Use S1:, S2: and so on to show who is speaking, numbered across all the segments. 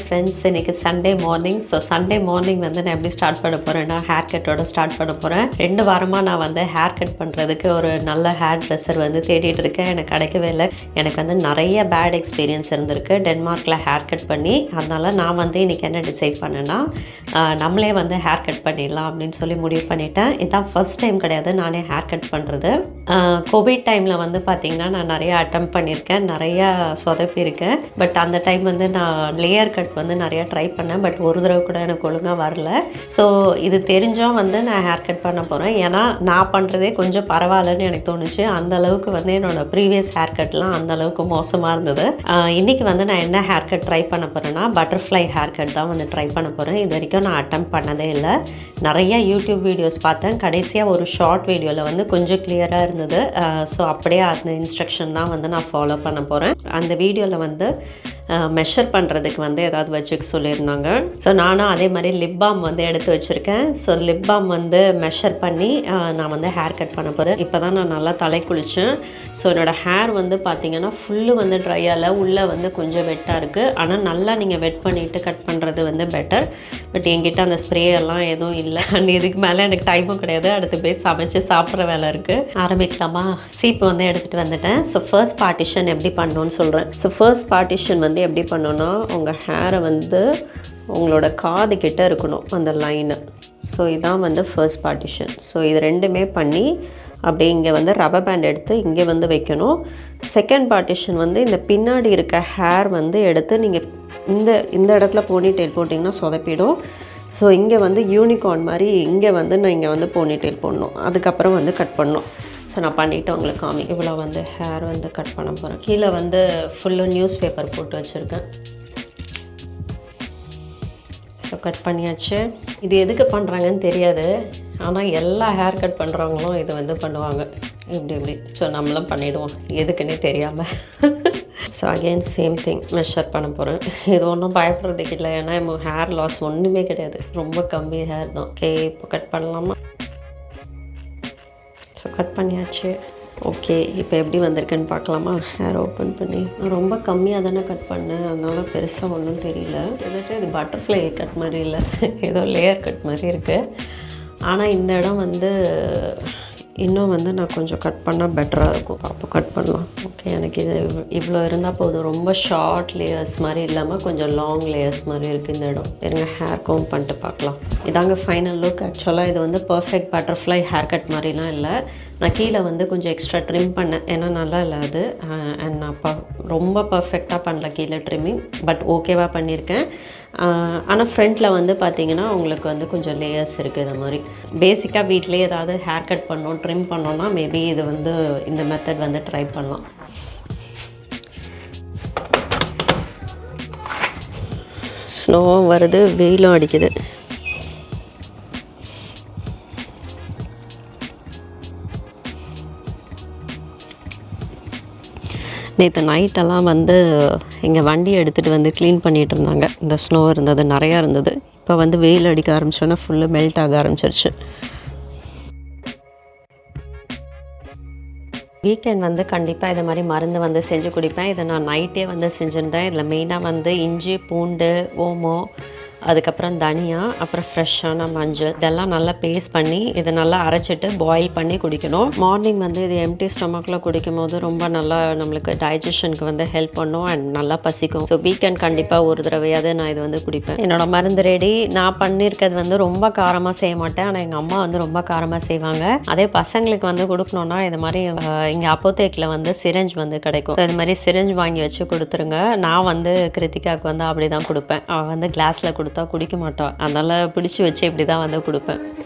S1: Friends, இன்றைக்கி Sunday morning. So Sunday morning வந்து நான் எப்படி ஸ்டார்ட் பண்ண போகிறேன்னா, ஹேர் கட்டோட ஸ்டார்ட் பண்ண போகிறேன். 2 வாரமாக நான் வந்து ஹேர் கட் பண்ணுறதுக்கு ஒரு நல்ல ஹேர் ட்ரெஸ்ஸர் வந்து தேடிட்டு இருக்கேன். எனக்கு கிடைக்கவே இல்லை. எனக்கு வந்து நிறைய பேட் எக்ஸ்பீரியன்ஸ் இருந்திருக்கு டென்மார்க்கில் ஹேர் கட் பண்ணி. அதனால் நான் வந்து இன்றைக்கி என்ன டிசைட் பண்ணேன்னா, நம்மளே வந்து ஹேர் கட் பண்ணிடலாம் அப்படின்னு சொல்லி முடிவு பண்ணிட்டேன். இதுதான் ஃபர்ஸ்ட் டைம் கிடையாது நானே ஹேர் கட் பண்ணுறது. கோவிட் டைமில் வந்து பார்த்திங்கன்னா நான் நிறைய அட்டெம்ப்ட் பண்ணியிருக்கேன், நிறையா சொதப்பியிருக்கேன். பட் அந்த டைம் வந்து நான் லேயர் கட் வந்து நிறையா ட்ரை பண்ணேன். பட் ஒரு தடவை கூட எனக்கு ஒழுங்காக வரல. ஸோ இது தெரிஞ்சும் வந்து நான் ஹேர் கட் பண்ண போகிறேன். ஏன்னா நான் பண்ணுறதே கொஞ்சம் பரவாயில்லன்னு எனக்கு தோணுச்சு. அந்த அளவுக்கு வந்து என்னோடய ப்ரீவியஸ் ஹேர் கட்லாம் அந்த அளவுக்கு மோசமாக இருந்தது. இன்றைக்கி வந்து நான் என்ன ஹேர் கட் ட்ரை பண்ண போகிறேன்னா, பட்டர்ஃப்ளை ஹேர் கட் தான் வந்து ட்ரை பண்ண போகிறேன். இது வரைக்கும் நான் அட்டெம்ப்ட் பண்ணதே இல்லை. நிறைய யூடியூப் வீடியோஸ் பார்த்தேன். கடைசியாக ஒரு ஷார்ட் வீடியோவில் வந்து கொஞ்சம் கிளியராக இருந்தது. ஸோ அப்படியே அந்த இன்ஸ்ட்ரக்ஷன் தான் வந்து நான் ஃபாலோ பண்ண போகிறேன். அந்த வீடியோவில் வந்து மெஷர் பண்ணுறதுக்கு வந்து ஏதாவது வச்சுக்க சொல்லியிருந்தாங்க. ஸோ நானும் அதே மாதிரி லிப் பாம் வந்து எடுத்து வச்சுருக்கேன். ஸோ லிப் பாம் வந்து மெஷர் பண்ணி நான் வந்து ஹேர் கட் பண்ண போகிறேன். இப்போ தான் நான் நல்லா தலை குளித்தேன். ஸோ என்னோடய ஹேர் வந்து பார்த்திங்கன்னா ஃபுல்லு வந்து ட்ரையால் உள்ளே வந்து கொஞ்சம் வெட்டாக இருக்குது. ஆனால் நல்லா நீங்கள் வெட் பண்ணிவிட்டு கட் பண்ணுறது வந்து பெட்டர். பட் என்கிட்ட அந்த ஸ்ப்ரே எல்லாம் எதுவும் இல்லை. அண்ட் இதுக்கு மேலே எனக்கு டைமும் கிடையாது. அடுத்து போய் சமைச்சு சாப்பிட்ற வேலை இருக்குது. ஆரம்பிக்கலாமா? சீப்பு வந்து எடுத்துகிட்டு வந்துட்டேன். ஸோ ஃபர்ஸ்ட் பார்ட்டிஷன் எப்படி பண்ணணும்னு சொல்கிறேன். ஸோ ஃபர்ஸ்ட் பார்ட்டிஷன் வந்து எப்படி பண்ணணும்னா, உங்கள் ஹேரை வந்து உங்களோட காது கிட்ட இருக்கணும் அந்த லைனு. ஸோ இதான் வந்து ஃபர்ஸ்ட் பார்ட்டிஷன். ஸோ இது ரெண்டுமே பண்ணி அப்படியே இங்கே வந்து ரப்பர் பேண்ட் எடுத்து இங்கே வந்து வைக்கணும். செகண்ட் பார்ட்டிஷன் வந்து இந்த பின்னாடி இருக்க ஹேர் வந்து எடுத்து நீங்கள் இந்த இடத்துல போனிடெயில் போட்டிங்கன்னா சொதப்பிடும். ஸோ இங்கே வந்து யூனிகார்ன் மாதிரி இங்கே வந்து நான் இங்கே வந்து போனிடெயில் போடணும். அதுக்கப்புறம் வந்து கட் பண்ணணும். ஸோ நான் பண்ணிவிட்டு உங்களுக்கு இவ்வளோ வந்து ஹேர் வந்து கட் பண்ண போகிறேன். கீழே வந்து ஃபுல்லும் நியூஸ் பேப்பர் போட்டு வச்சுருக்கேன். ஸோ கட் பண்ணியாச்சு. இது எதுக்கு பண்ணுறாங்கன்னு தெரியாது. ஆனால் எல்லா ஹேர் கட் பண்ணுறவங்களும் இது வந்து பண்ணுவாங்க இப்படி. ஸோ நம்மளும் பண்ணிவிடுவோம் எதுக்குன்னே தெரியாமல். So again same thing measure பண்ண போகிறேன். இது ஒன்றும் பயப்படுறதுக்கு இல்லை. ஏன்னா நம்ம ஹேர் லாஸ் ஒன்றுமே கிடையாது. ரொம்ப கம்மி ஹேர் தான். ஓகே, இப்போ கட் பண்ணலாமா? ஸோ கட் பண்ணியாச்சு. ஓகே, இப்போ எப்படி வந்திருக்குன்னு பார்க்கலாமா? ஹேர் ஓப்பன் பண்ணி ரொம்ப கம்மியாக தானே கட் பண்ணேன். அதனால பெருசாக ஒன்றும் தெரியல. இது பட்டர்ஃப்ளை கட் மாதிரி இல்லை, ஏதோ லேயர் கட் மாதிரி இருக்குது. ஆனால் இந்த இடம் வந்து இன்னும் வந்து நான் கொஞ்சம் கட் பண்ணால் பெட்டராக இருக்கும். அப்போ கட் பண்ணலாம். ஓகே, எனக்கு இது இவ்வளோ இருந்தால் போதும். ரொம்ப ஷார்ட் லேயர்ஸ் மாதிரி இல்லாமல் கொஞ்சம் லாங் லேயர்ஸ் மாதிரி இருக்குது இந்த இடம். இருங்க, ஹேர் கோம் பண்ணிட்டு பார்க்கலாம். இதாங்க ஃபைனல் லுக். ஆக்சுவலாக இது வந்து பர்ஃபெக்ட் பட்டர்ஃப்ளை ஹேர் கட் மாதிரிலாம் இல்லை. நான் கீழே வந்து கொஞ்சம் எக்ஸ்ட்ரா ட்ரிம் பண்ணேன். ஏன்னா நல்லா இல்லை அது. அண்ட் நான் ரொம்ப பர்ஃபெக்டாக பண்ணல கீழே ட்ரிம்மிங். பட் ஓகேவாக பண்ணியிருக்கேன். ஆனால் ஃப்ரண்ட்டில் வந்து பார்த்திங்கன்னா உங்களுக்கு வந்து கொஞ்சம் லேயர்ஸ் இருக்குது. இது மாதிரி பேசிக்காக வீட்டிலே ஏதாவது ஹேர் கட் பண்ணோம், ட்ரிம் பண்ணோன்னா மேபி இது வந்து இந்த மெத்தட் வந்து ட்ரை பண்ணலாம். ஸ்னோவும் வருது, வெயிலும் அடிக்குது. நேற்று நைட்டெல்லாம் வந்து எங்கள் வண்டியை எடுத்துகிட்டு வந்து க்ளீன் பண்ணிகிட்டு இருந்தாங்க. இந்த ஸ்னோ இருந்தது, நிறையா இருந்தது. இப்போ வந்து வெயில் அடிக்க ஆரம்பிச்சோன்னா ஃபுல்லு மெல்ட் ஆக ஆரம்பிச்சிருச்சு. வீக்கெண்ட் வந்து கண்டிப்பாக இது மாதிரி மருந்து வந்து செஞ்சு குடிப்பேன். இதை நான் நைட்டே வந்து செஞ்சுருந்தேன். இதில் மெயினாக வந்து இஞ்சி, பூண்டு, ஓமம், அதுக்கப்புறம் தனியா, அப்புறம் ஃப்ரெஷ்ஷான மஞ்சள் இதெல்லாம் நல்லா பேஸ்ட் பண்ணி இதை நல்லா அரைச்சிட்டு பாயில் பண்ணி குடிக்கணும். மார்னிங் வந்து இது எம்டி ஸ்டொமக்கில் குடிக்கும் போது ரொம்ப நல்லா நம்மளுக்கு டைஜஷனுக்கு வந்து ஹெல்ப் பண்ணும். அண்ட் நல்லா பசிக்கும். ஸோ வீக்கெண்ட் கண்டிப்பாக ஒரு தடவையாவது நான் இது வந்து குடிப்பேன். என்னோடய மருந்து ரெடி. நான் பண்ணியிருக்கிறது வந்து ரொம்ப காரமாக செய்ய மாட்டேன். ஆனால் எங்கள் அம்மா வந்து ரொம்ப காரமாக செய்வாங்க. அதே பசங்களுக்கு வந்து கொடுக்கணுன்னா இது மாதிரி இங்கே அப்போதேக்கில் வந்து சிரஞ்ச் வந்து கிடைக்கும். இது மாதிரி சிரஞ்ச் வாங்கி வச்சு கொடுத்துருங்க. நான் வந்து கிருத்திகாவுக்கு வந்து அப்படி தான் கொடுப்பேன். அவள் வந்து கிளாஸில் கொடுத்தா குடிக்க மாட்டான். அதனால் பிடிச்சி வச்சு இப்படி தான் வந்து கொடுப்பேன்.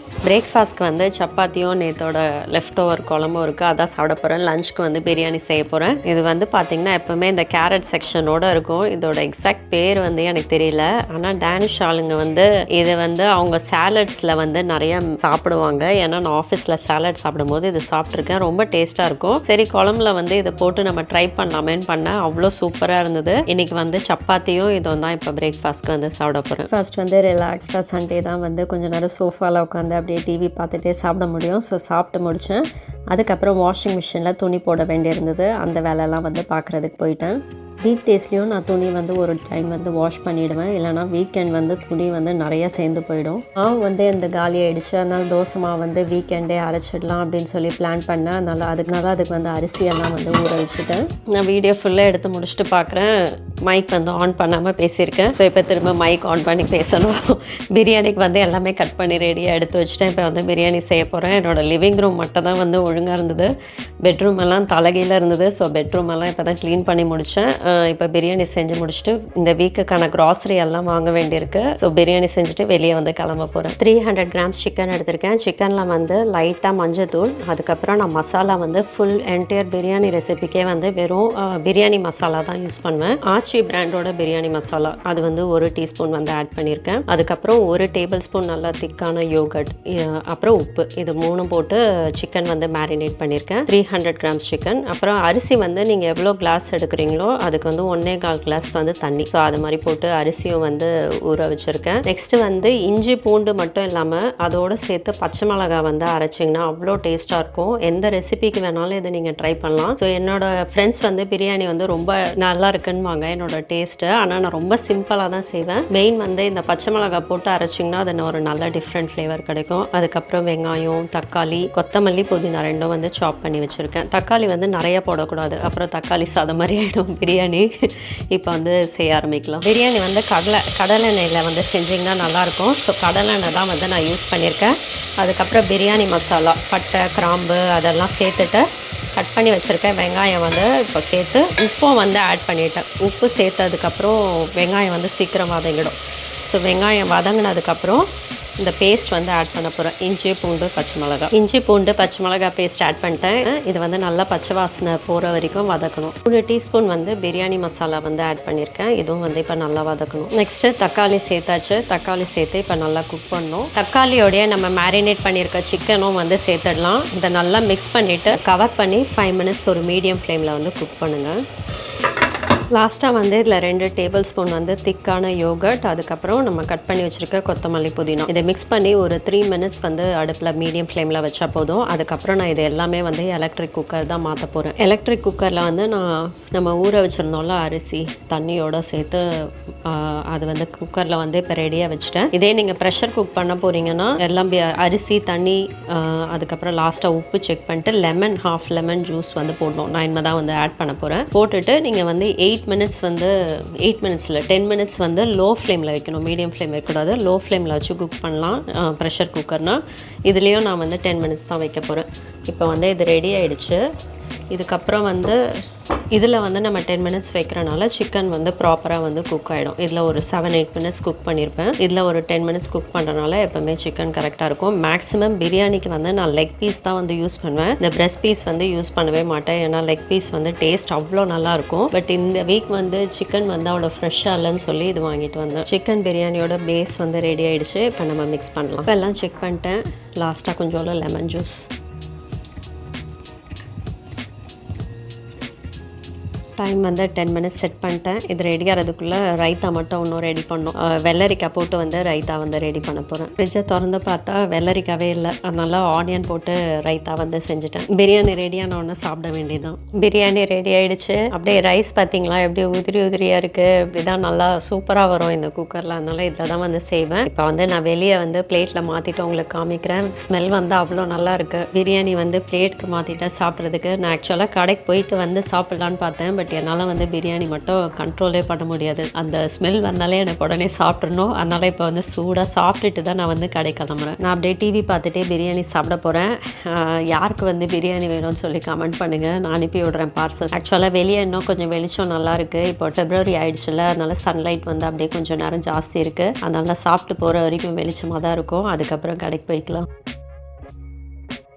S1: பிரேக்ஃபாஸ்ட்க்கு வந்து சப்பாத்தியும் நேற்றோட லெஃப்ட் ஓவர் குழம்பும் இருக்குது. அதான் சாப்பிட போகிறேன். லஞ்சுக்கு வந்து பிரியாணி செய்ய போகிறேன். இது வந்து பார்த்திங்கன்னா எப்போவுமே இந்த கேரட் செக்ஷனோடு இருக்கும். இதோட எக்ஸாக்ட் பேர் வந்து எனக்கு தெரியல. ஆனால் டேனிஷ் ஆளுங்க வந்து இது வந்து அவங்க சாலட்ஸில் வந்து நிறைய சாப்பிடுவாங்க. ஏன்னா நான் ஆஃபீஸில் சாலட் சாப்பிடும்போது இது சாப்பிட்ருக்கேன். ரொம்ப டேஸ்ட்டாக இருக்கும். சரி, குழம்புல வந்து இதை போட்டு நம்ம ட்ரை பண்ணலாமேன்னு பண்ணேன். அவ்வளோ சூப்பராக இருந்தது. இன்றைக்கி வந்து சப்பாத்தியும் இதுவும் தான் இப்போ பிரேக்ஃபாஸ்ட்க்கு வந்து சாப்பிட போகிறேன். ஃபர்ஸ்ட் வந்து ரிலாக்ஸ்டாக சண்டே தான் வந்து கொஞ்சம் நேரம் சோஃபாவில் உட்காந்து அப்படியே டிவி பார்த்துட்டே சாப்பிட முடியும். ஸோ சாப்பிட்டு முடித்தேன். அதுக்கப்புறம் வாஷிங் மிஷினில் துணி போட வேண்டியிருந்தது. அந்த வேலையெல்லாம் வந்து பார்க்குறதுக்கு போயிட்டேன். வீக் டேஸ்லேயும் நான் துணி வந்து ஒரு டைம் வந்து வாஷ் பண்ணிவிடுவேன், இல்லைனா வீக்கெண்ட் வந்து துணி வந்து நிறைய சேர்ந்து போயிடும். மாவு வந்து இந்த காலி ஆகிடுச்சு, அதனால் தோசை மாவு வந்து வீக்கெண்டே அரைச்சிடலாம் அப்படின்னு சொல்லி பிளான் பண்ணேன். அதனால் அதுக்கு வந்து அரிசியெல்லாம் வந்து ஊற வச்சுட்டேன். நான் வீடியோ ஃபுல்லாக எடுத்து முடிச்சுட்டு பார்க்குறேன், மைக் வந்து ஆன் பண்ணாமல் பேசியிருக்கேன். ஸோ இப்போ திரும்ப மைக் ஆன் பண்ணி பேசணும். பிரியாணிக்கு வந்து எல்லாமே கட் பண்ணி ரெடியாக எடுத்து வச்சுட்டேன். இப்போ வந்து பிரியாணி செய்ய போகிறேன். என்னோடய லிவிங் ரூம் மட்டும் தான் வந்து ஒழுங்காக இருந்தது, பெட்ரூம் எல்லாம் தலைகீழ இருந்தது. ஸோ பெட்ரூம் எல்லாம் இப்போ தான் க்ளீன் பண்ணி முடித்தேன். இப்போ பிரியாணி செஞ்சு முடிச்சுட்டு இந்த வீக்குக்கான க்ராசரி எல்லாம் வாங்க வேண்டியிருக்கு. ஸோ பிரியாணி செஞ்சுட்டு வெளியே வந்து கிளம்ப போகிறேன். 300 கிராம்ஸ் சிக்கன் எடுத்திருக்கேன். சிக்கனில் வந்து லைட்டாக மஞ்சத்தூள், அதுக்கப்புறம் நான் மசாலா வந்து ஃபுல் என்டையர் பிரியாணி ரெசிபிக்கே வந்து வெறும் பிரியாணி மசாலா தான் யூஸ் பண்ணுவேன். ஆச்சி பிராண்டோட பிரியாணி மசாலா அது வந்து 1 டீஸ்பூன் வந்து ஆட் பண்ணியிருக்கேன். அதுக்கப்புறம் 1 டேபிள் ஸ்பூன் நல்லா திக்கான யோகட், அப்புறம் உப்பு, இது 3 போட்டு சிக்கன் வந்து மேரினேட் பண்ணியிருக்கேன். 300 கிராம்ஸ் சிக்கன். அப்புறம் அரிசி வந்து நீங்கள் எவ்வளோ கிளாஸ் எடுக்கிறீங்களோ அதுக்கு வந்து 1.25 கிளாஸ் வந்து தண்ணி. ஸோ அது மாதிரி போட்டு அரிசியும் வந்து ஊற வச்சுருக்கேன். நெக்ஸ்ட்டு வந்து இஞ்சி பூண்டு மட்டும் இல்லாமல் அதோடு சேர்த்து பச்சை மிளகாய் வந்து அரைச்சிங்கன்னா அவ்வளோ டேஸ்ட்டாக இருக்கும். எந்த ரெசிபிக்கு வேணாலும் இதை நீங்கள் ட்ரை பண்ணலாம். ஸோ என்னோட ஃப்ரெண்ட்ஸ் வந்து பிரியாணி வந்து ரொம்ப நல்லா இருக்குன்னுவாங்க என்னோட டேஸ்ட்டு. ஆனால் நான் ரொம்ப சிம்பிளாக தான் செய்வேன். மெயின் வந்து இந்த பச்சை மிளகாய் போட்டு அரைச்சிங்கன்னா அது ஒரு நல்ல டிஃப்ரெண்ட் ஃப்ளேவர் கிடைக்கும். அதுக்கப்புறம் வெங்காயம், தக்காளி, கொத்தமல்லி, புதினா ரெண்டும் வந்து சாப் பண்ணி வச்சுருக்கேன். தக்காளி வந்து நிறைய போடக்கூடாது, அப்புறம் தக்காளி சாதம் மாதிரி ஆகிடும் பிரியாணி. இப்போ வந்து செய்ய ஆரம்பிக்கலாம். பிரியாணி வந்து கடலை எண்ணெயில் வந்து செஞ்சிங்கன்னா நல்லாயிருக்கும். ஸோ கடலை எண்ணெய் தான் வந்து நான் யூஸ் பண்ணியிருக்கேன். அதுக்கப்புறம் பிரியாணி மசாலா, பட்டை, கிராம்பு அதெல்லாம் சேர்த்துட்டு கட் பண்ணி வச்சுருக்கேன். வெங்காயம் வந்து இப்போ சேர்த்து உப்பும் வந்து ஆட் பண்ணிட்டேன். உப்பு சேர்த்ததுக்கப்புறம் வெங்காயம் வந்து சீக்கிரம் வதங்கிடும். ஸோ வெங்காயம் வதங்கினதுக்கப்புறம் இந்த பேஸ்ட் வந்து ஆட் பண்ண போகிறேன். இஞ்சி பூண்டு பச்சை மிளகாய் பேஸ்ட் ஆட் பண்ணிட்டேன். இது வந்து நல்லா பச்சை வாசனை போகிற வரைக்கும் வதக்கணும். 3 டீஸ்பூன் வந்து பிரியாணி மசாலா வந்து ஆட் பண்ணியிருக்கேன். இதுவும் வந்து இப்போ நல்லா வதக்கணும். நெக்ஸ்ட்டு தக்காளி சேர்த்தாச்சு. தக்காளி சேர்த்து இப்போ நல்லா குக் பண்ணணும். தக்காளியோடைய நம்ம மேரினேட் பண்ணியிருக்க சிக்கனும் வந்து சேர்த்துடலாம். இதை நல்லா மிக்ஸ் பண்ணிவிட்டு கவர் பண்ணி 5 மினிட்ஸ் ஒரு மீடியம் ஃப்ளேமில் வந்து குக் பண்ணுங்கள். லாஸ்ட்டாக வந்து இதில் 2 டேபிள் ஸ்பூன் வந்து திக்கான யோகட், அதுக்கப்புறம் நம்ம கட் பண்ணி வச்சுருக்க கொத்தமல்லி, புதினா, இதை மிக்ஸ் பண்ணி ஒரு 3 மினிட்ஸ் வந்து அடுப்பில் மீடியம் ஃப்ளேமில் வச்சா போதும். அதுக்கப்புறம் நான் இது எல்லாமே வந்து எலக்ட்ரிக் குக்கர் தான் மாற்ற போகிறேன். எலக்ட்ரிக் குக்கரில் வந்து நம்ம ஊற வச்சுருந்தோம்ல அரிசி, தண்ணியோடு சேர்த்து அது வந்து குக்கரில் வந்து இப்போ ரெடியாக வச்சுட்டேன். இதே நீங்கள் ப்ரெஷர் குக் பண்ண போகிறீங்கன்னா எல்லாம் அரிசி, தண்ணி, அதுக்கப்புறம் லாஸ்ட்டாக உப்பு செக் பண்ணிட்டு ஹாஃப் லெமன் ஜூஸ் வந்து போடணும். நான் இனிமே தான் வந்து ஆட் பண்ண போகிறேன். போட்டுட்டு நீங்கள் வந்து 8 மினிட்ஸ் வந்து 8 மினிட்ஸ் இல்லை 10 மினிட்ஸ் வந்து லோ ஃப்ளேமில் வைக்கணும். மீடியம் ஃப்ளேம் வைக்கக்கூடாது, லோ ஃப்ளேமில் வச்சு குக் பண்ணலாம். ப்ரெஷர் குக்கர்னால் இதுலேயும் நான் வந்து 10 மினிட்ஸ் தான் வைக்க போகிறேன். இப்போ வந்து இது ரெடி ஆகிடுச்சு. இதுக்கப்புறம் வந்து இதில் வந்து நம்ம 10 மினிட்ஸ் வைக்கிறனால சிக்கன் வந்து ப்ராப்பராக வந்து குக் ஆகிடும். இதில் ஒரு 7-8 மினிட்ஸ் குக் பண்ணியிருப்பேன். இதில் ஒரு 10 மினிட்ஸ் குக் பண்ணுறனால எப்போவுமே சிக்கன் கரெக்டாக இருக்கும். மேக்ஸிமம் பிரியாணிக்கு வந்து நான் லெக் பீஸ் தான் வந்து யூஸ் பண்ணுவேன். இந்த பிரெஸ்ட் பீஸ் வந்து யூஸ் பண்ணவே மாட்டேன். ஏன்னா லெக் பீஸ் வந்து டேஸ்ட் அவ்வளோ நல்லாயிருக்கும். பட் இந்த வீக் வந்து சிக்கன் வந்து அவ்வளோ ஃப்ரெஷ்ஷாக இல்லைன்னு சொல்லி இது வாங்கிட்டு வந்தேன். சிக்கன் பிரியாணியோட பேஸ் வந்து ரெடி ஆகிடுச்சு. இப்போ நம்ம மிக்ஸ் பண்ணலாம். இப்போ எல்லாம் செக் பண்ணிட்டேன். லாஸ்ட்டாக கொஞ்சம் லெமன் ஜூஸ், டைம் வந்து 10 மினிட்ஸ் செட் பண்ணிட்டேன். இது ரெடி ஆகிறதுக்குள்ளே ரைத்தா மட்டும் இன்னும் ரெடி பண்ணணும். வெள்ளரிக்காய் போட்டு வந்து ரைத்தா வந்து ரெடி பண்ண போகிறேன். ஃப்ரிட்ஜை திறந்து பார்த்தா வெள்ளரிக்காவே இல்லை, அதனால ஆனியன் போட்டு ரைத்தா வந்து செஞ்சுட்டேன். பிரியாணி ரெடியான உடனே சாப்பிட வேண்டியதுதான். பிரியாணி ரெடி ஆகிடுச்சு. அப்படியே ரைஸ் பார்த்தீங்களா எப்படி உதிரியாக இருக்குது. இப்படி தான் நல்லா சூப்பராக வரும் இந்த குக்கரில். அதனால இதை தான் வந்து செய்வேன். இப்போ வந்து நான் வெளியே வந்து பிளேட்டில் மாற்றிட்டு உங்களுக்கு காமிக்கிறேன். ஸ்மெல் வந்து அவ்வளோ நல்லா இருக்குது. பிரியாணி வந்து பிளேட்டுக்கு மாற்றிட்டேன் சாப்பிட்றதுக்கு. நான் ஆக்சுவலாக கடைக்கு போயிட்டு வந்து சாப்பிட்லான்னு பார்த்தேன். பட் என்னால் வந்து பிரியாணி மட்டும் கண்ட்ரோலே பண்ண முடியாது. அந்த ஸ்மெல் வந்தாலே எனக்கு உடனே சாப்பிட்றணும். அதனால் இப்போ வந்து சூடாக சாப்பிட்டுட்டு தான் நான் வந்து கடை கிளம்புறேன். நான் அப்படியே டிவி பார்த்துட்டே பிரியாணி சாப்பிட போகிறேன். யாருக்கு வந்து பிரியாணி வேணும்னு சொல்லி கமெண்ட் பண்ணுங்கள், நான் அனுப்பி விடுறேன் பார்சல். ஆக்சுவலாக வெளியே இன்னும் கொஞ்சம் வெளிச்சம் நல்லாயிருக்கு. இப்போ February ஆகிடுச்சுல, அதனால சன்லைட் வந்து அப்படியே கொஞ்சம் நேரம் ஜாஸ்தி இருக்குது. அதனால சாப்பிட்டு போகிற வரைக்கும் வெளிச்சமாக தான் இருக்கும். அதுக்கப்புறம் கடைக்கு போய்க்கலாம்.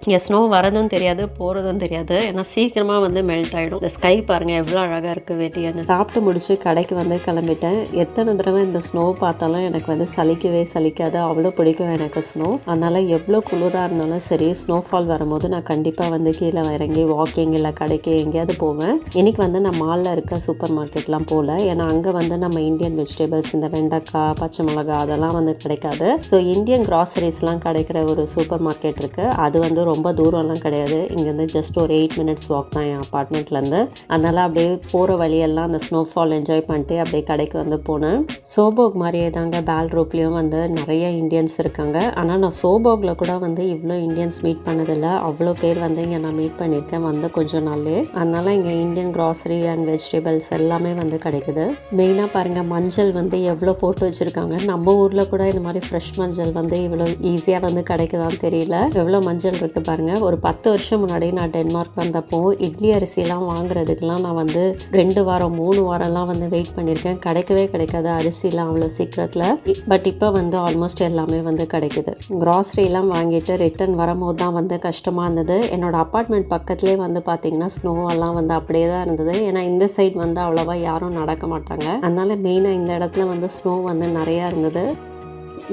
S1: இங்கே ஸ்னோ வரதும் தெரியாது, போகிறதும் தெரியாது. ஏன்னா சீக்கிரமாக வந்து மெல்ட் ஆகிடும். இந்த ஸ்கை பாருங்கள் எவ்வளோ அழகாக இருக்குது வெளியே. சாப்பிட்டு முடிச்சு கடைக்கு வந்து கிளம்பிட்டேன். எத்தனை தடவை இந்த ஸ்னோ பார்த்தாலும் எனக்கு வந்து சலிக்காது. அவ்வளோ பிடிக்கும் எனக்கு ஸ்னோ. அதனால் எவ்வளோ குளிராக இருந்தாலும் சரி, ஸ்னோஃபால் வரும்போது நான் கண்டிப்பாக வந்து கீழே இறங்கி வாக்கிங் இல்லை கடைக்கு எங்கேயாவது போவேன். இன்றைக்கி வந்து நான் மாலில் இருக்க சூப்பர் மார்க்கெட்லாம் போகல. ஏன்னா அங்கே வந்து நம்ம இந்தியன் வெஜிடபிள்ஸ், இந்த வெண்டைக்காய், பச்சை மிளகாய் அதெல்லாம் வந்து கிடைக்காது. ஸோ இந்தியன் கிராசரிஸ்லாம் கிடைக்கிற ஒரு சூப்பர் மார்க்கெட் இருக்குது. அது வந்து ரொம்ப தூரம்லாம் கிடையாது, இங்கேருந்து ஜஸ்ட் ஒரு 8 மினிட்ஸ் வாக் தான் என் அப்பார்ட்மெண்ட்லேருந்து. அதனால் அப்படியே போகிற வழியெல்லாம் அந்த ஸ்னோஃபால் என்ஜாய் பண்ணிட்டு அப்படியே கடைக்கு வந்து போனேன். சோபோக் மாதிரியே தாங்க பேல் ரோப்லேயும் வந்து நிறைய இந்தியன்ஸ் இருக்காங்க. ஆனால் நான் சோபோகில் கூட வந்து இவ்வளோ இந்தியன்ஸ் மீட் பண்ணதில்லை. அவ்வளோ பேர் வந்து இங்கே நான் மீட் பண்ணியிருக்கேன் வந்து கொஞ்சம் நாளே. அதனால் இங்கே இந்தியன் க்ராசரி அண்ட் வெஜிடபிள்ஸ் எல்லாமே வந்து கிடைக்குது. மெயினாக பாருங்கள், மஞ்சள் வந்து எவ்வளோ போட்டு வச்சுருக்காங்க. நம்ம ஊரில் கூட இந்த மாதிரி ஃப்ரெஷ் மஞ்சள் வந்து இவ்வளோ ஈஸியாக வந்து கிடைக்குதான்னு தெரியல. எவ்வளோ மஞ்சள் இருக்குது பாருங்கள். ஒரு 10 வருஷம் முன்னாடி நான் டென்மார்க் வந்தப்போ இட்லி அரிசிலாம் வாங்குறதுக்கெலாம் நான் வந்து 2 வாரம் 3 வாரம்லாம் வந்து வெயிட் பண்ணியிருக்கேன். கிடைக்கவே கிடைக்காது அரிசிலாம் அவ்வளோ சீக்கிரத்தில். பட் இப்போ வந்து ஆல்மோஸ்ட் எல்லாமே வந்து கிடைக்குது. க்ராசரிலாம் வாங்கிட்டு ரிட்டன் வரும்போது தான் வந்து கஷ்டமாக இருந்தது. என்னோடய அப்பார்ட்மெண்ட் பக்கத்துலேயே வந்து பார்த்திங்கன்னா ஸ்னோவெல்லாம் வந்து அப்படியே தான் இருந்தது. ஏன்னா இந்த சைட் வந்து அவ்வளோவா யாரும் நடக்க மாட்டாங்க. அதனால் மெயினாக இந்த இடத்துல வந்து ஸ்னோ வந்து நிறையா இருந்தது.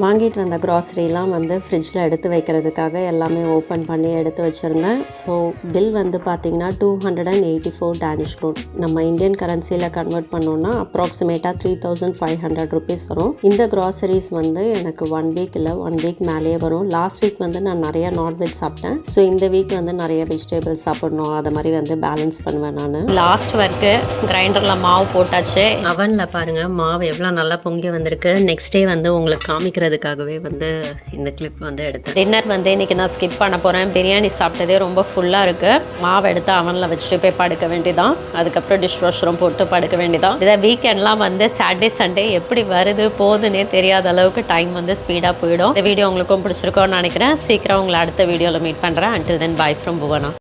S1: வாங்கிட்டு வந்த க்ராசரிலாம் வந்து ஃப்ரிட்ஜில் எடுத்து வைக்கிறதுக்காக எல்லாமே ஓப்பன் பண்ணி எடுத்து வச்சுருந்தேன். ஸோ பில் வந்து பார்த்திங்கன்னா 284 டேனிஷ் க்ரோன். நம்ம இந்தியன் கரன்சியில் கன்வெர்ட் பண்ணோன்னா அப்ராக்சிமேட்டாக 3500 ருபீஸ் வரும். இந்த க்ராசரிஸ் வந்து எனக்கு 1 வீக் இல்லை 1 வீக் மேலேயே வரும். லாஸ்ட் வீக் வந்து நான் நிறையா நான்வெஜ் சாப்பிட்டேன். ஸோ இந்த வீக் வந்து நிறைய வெஜிடபிள்ஸ் சாப்பிடணும், அதை மாதிரி வந்து பேலன்ஸ் பண்ணுவேன் நான். லாஸ்ட் ஒர்க்கு கிரைண்டரில் மாவு போட்டாச்சு. அவனில் பாருங்கள் மாவு எவ்வளோ நல்லா பொங்கி வந்திருக்கு. நெக்ஸ்ட் டே வந்து உங்களுக்கு காமிக்கிறதுக்காகவே வந்து இந்த கிளிப் வந்து எடுத்தேன். டின்னர் வந்து இன்றைக்கி நான் ஸ்கிப் பண்ண போகிறேன். பிரியாணி சாப்பிட்டதே ரொம்ப ஃபுல்லாக இருக்குது. மாவு எடுத்து அவனில் வச்சுட்டு போய் படுக்க வேண்டியதான். அதுக்கப்புறம் டிஷ் வாஷரும் போட்டு படுக்க வேண்டியதான். இதை வீக்கெண்ட்லாம் வந்து சாட்டர்டே சண்டே எப்படி வருது போகுதுன்னே தெரியாத அளவுக்கு டைம் வந்து ஸ்பீடாக போயிடும். இந்த வீடியோ உங்களுக்கும் பிடிச்சிருக்கோன்னு நினைக்கிறேன். சீக்கிரம் உங்களை அடுத்த வீடியோவில் மீட் பண்ணுறேன். Until then by from Bhuvana.